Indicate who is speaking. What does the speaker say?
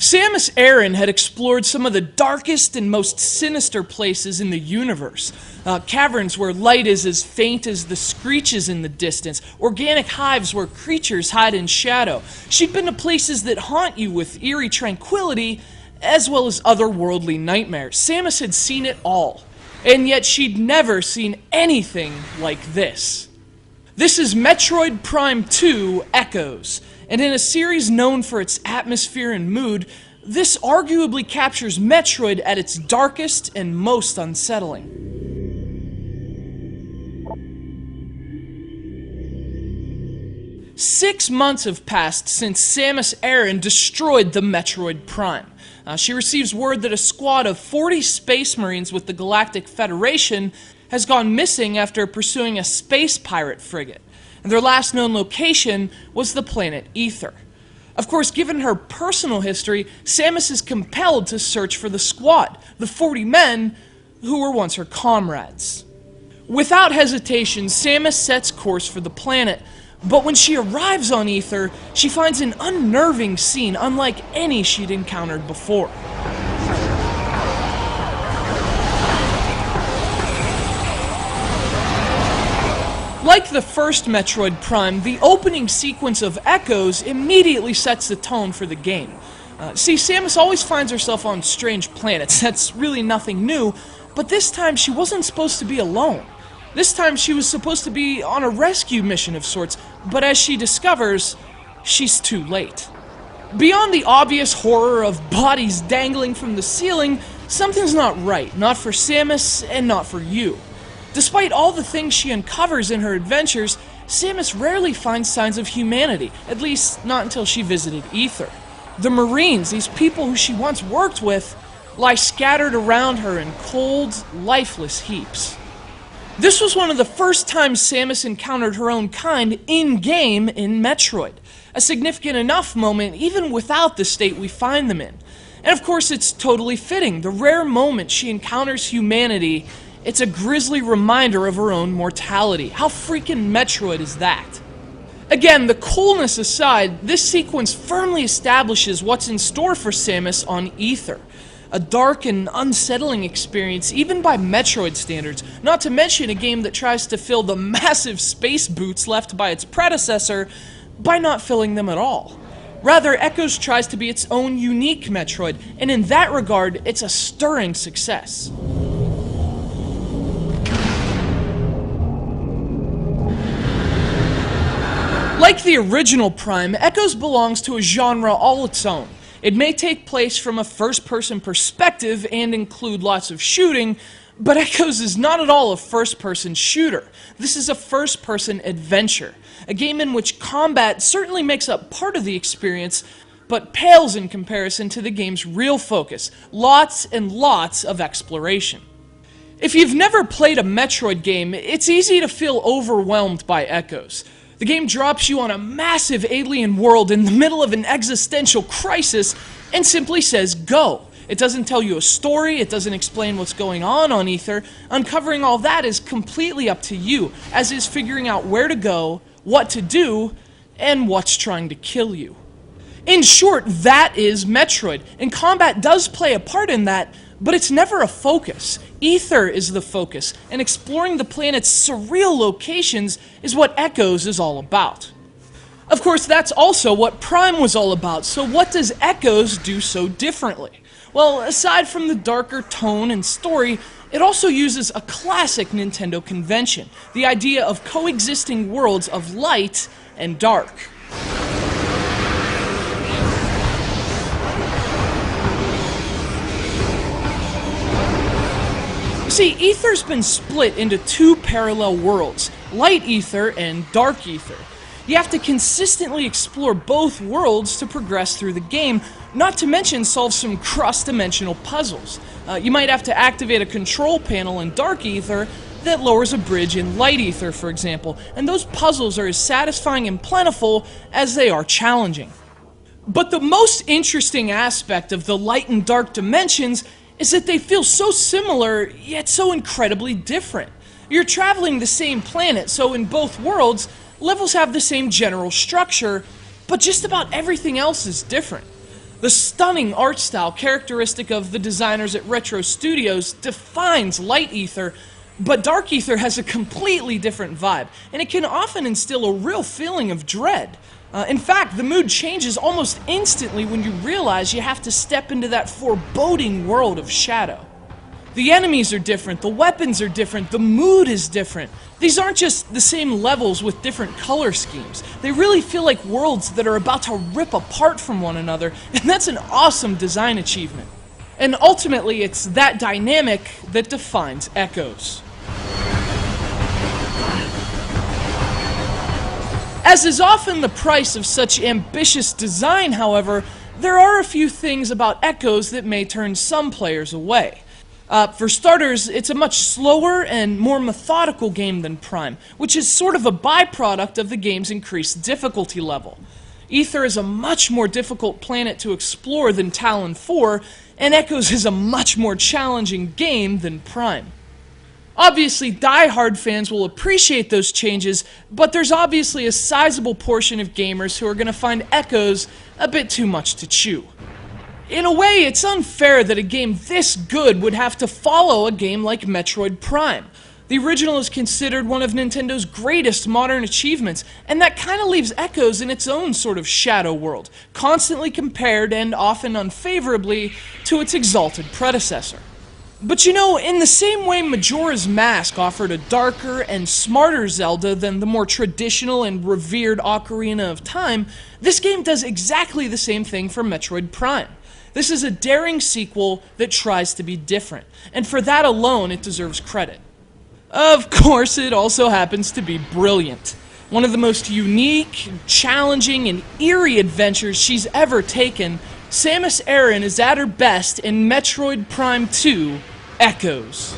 Speaker 1: Samus Aran had explored some of the darkest and most sinister places in the universe. Caverns where light is as faint as the screeches in the distance, organic hives where creatures hide in shadow. She'd been to places that haunt you with eerie tranquility, as well as otherworldly nightmares. Samus had seen it all, and yet she'd never seen anything like this. This is Metroid Prime 2 Echoes, and in a series known for its atmosphere and mood, this arguably captures Metroid at its darkest and most unsettling. 6 months have passed since Samus Aran destroyed the Metroid Prime. She receives word that a squad of 40 Space Marines with the Galactic Federation has gone missing after pursuing a space pirate frigate. And their last known location was the planet Ether. Of course, given her personal history, Samus is compelled to search for the squad, the 40 men who were once her comrades. Without hesitation, Samus sets course for the planet, but when she arrives on Ether, she finds an unnerving scene unlike any she'd encountered before. Like the first Metroid Prime, the opening sequence of Echoes immediately sets the tone for the game. See, Samus always finds herself on strange planets. That's really nothing new, but this time she wasn't supposed to be alone. This time she was supposed to be on a rescue mission of sorts, but as she discovers, she's too late. Beyond the obvious horror of bodies dangling from the ceiling, something's not right, not for Samus and not for you. Despite all the things she uncovers in her adventures, Samus rarely finds signs of humanity, at least not until she visited Ether. The Marines, these people who she once worked with, lie scattered around her in cold, lifeless heaps. This was one of the first times Samus encountered her own kind in-game in Metroid. A significant enough moment even without the state we find them in. And of course it's totally fitting. The rare moment she encounters humanity, it's a grisly reminder of her own mortality. How freaking Metroid is that? Again, the coolness aside, this sequence firmly establishes what's in store for Samus on Ether. A dark and unsettling experience, even by Metroid standards, not to mention a game that tries to fill the massive space boots left by its predecessor by not filling them at all. Rather, Echoes tries to be its own unique Metroid, and in that regard, it's a stirring success. Like the original Prime, Echoes belongs to a genre all its own. It may take place from a first-person perspective and include lots of shooting, but Echoes is not at all a first-person shooter. This is a first-person adventure, a game in which combat certainly makes up part of the experience, but pales in comparison to the game's real focus, lots and lots of exploration. If you've never played a Metroid game, it's easy to feel overwhelmed by Echoes. The game drops you on a massive alien world in the middle of an existential crisis and simply says, go. It doesn't tell you a story, it doesn't explain what's going on Ether. Uncovering all that is completely up to you, as is figuring out where to go, what to do, and what's trying to kill you. In short, that is Metroid, and combat does play a part in that, but it's never a focus. Ether is the focus, and exploring the planet's surreal locations is what Echoes is all about. Of course, that's also what Prime was all about, so what does Echoes do so differently? Well, aside from the darker tone and story, it also uses a classic Nintendo convention, the idea of coexisting worlds of light and dark. See, Ether's been split into two parallel worlds, Light Ether and Dark Ether. You have to consistently explore both worlds to progress through the game, not to mention solve some cross-dimensional puzzles. You might have to activate a control panel in Dark Ether that lowers a bridge in Light Ether, for example, and those puzzles are as satisfying and plentiful as they are challenging. But the most interesting aspect of the light and dark dimensions is that they feel so similar, yet so incredibly different. You're traveling the same planet, so in both worlds, levels have the same general structure, but just about everything else is different. The stunning art style characteristic of the designers at Retro Studios defines Light Ether, but Dark Ether has a completely different vibe, and it can often instill a real feeling of dread. In fact, the mood changes almost instantly when you realize you have to step into that foreboding world of shadow. The enemies are different, the weapons are different, the mood is different. These aren't just the same levels with different color schemes. They really feel like worlds that are about to rip apart from one another, and that's an awesome design achievement. And ultimately, it's that dynamic that defines Echoes. As is often the price of such ambitious design, however, there are a few things about Echoes that may turn some players away. For starters, it's a much slower and more methodical game than Prime, which is sort of a byproduct of the game's increased difficulty level. Ether is a much more difficult planet to explore than Talon 4, and Echoes is a much more challenging game than Prime. Obviously, die-hard fans will appreciate those changes, but there's obviously a sizable portion of gamers who are going to find Echoes a bit too much to chew. In a way, it's unfair that a game this good would have to follow a game like Metroid Prime. The original is considered one of Nintendo's greatest modern achievements, and that kind of leaves Echoes in its own sort of shadow world, constantly compared and often unfavorably to its exalted predecessor. But you know, in the same way Majora's Mask offered a darker and smarter Zelda than the more traditional and revered Ocarina of Time, this game does exactly the same thing for Metroid Prime. This is a daring sequel that tries to be different, and for that alone it deserves credit. Of course, it also happens to be brilliant. One of the most unique, challenging, and eerie adventures she's ever taken, Samus Aran is at her best in Metroid Prime 2: Echoes.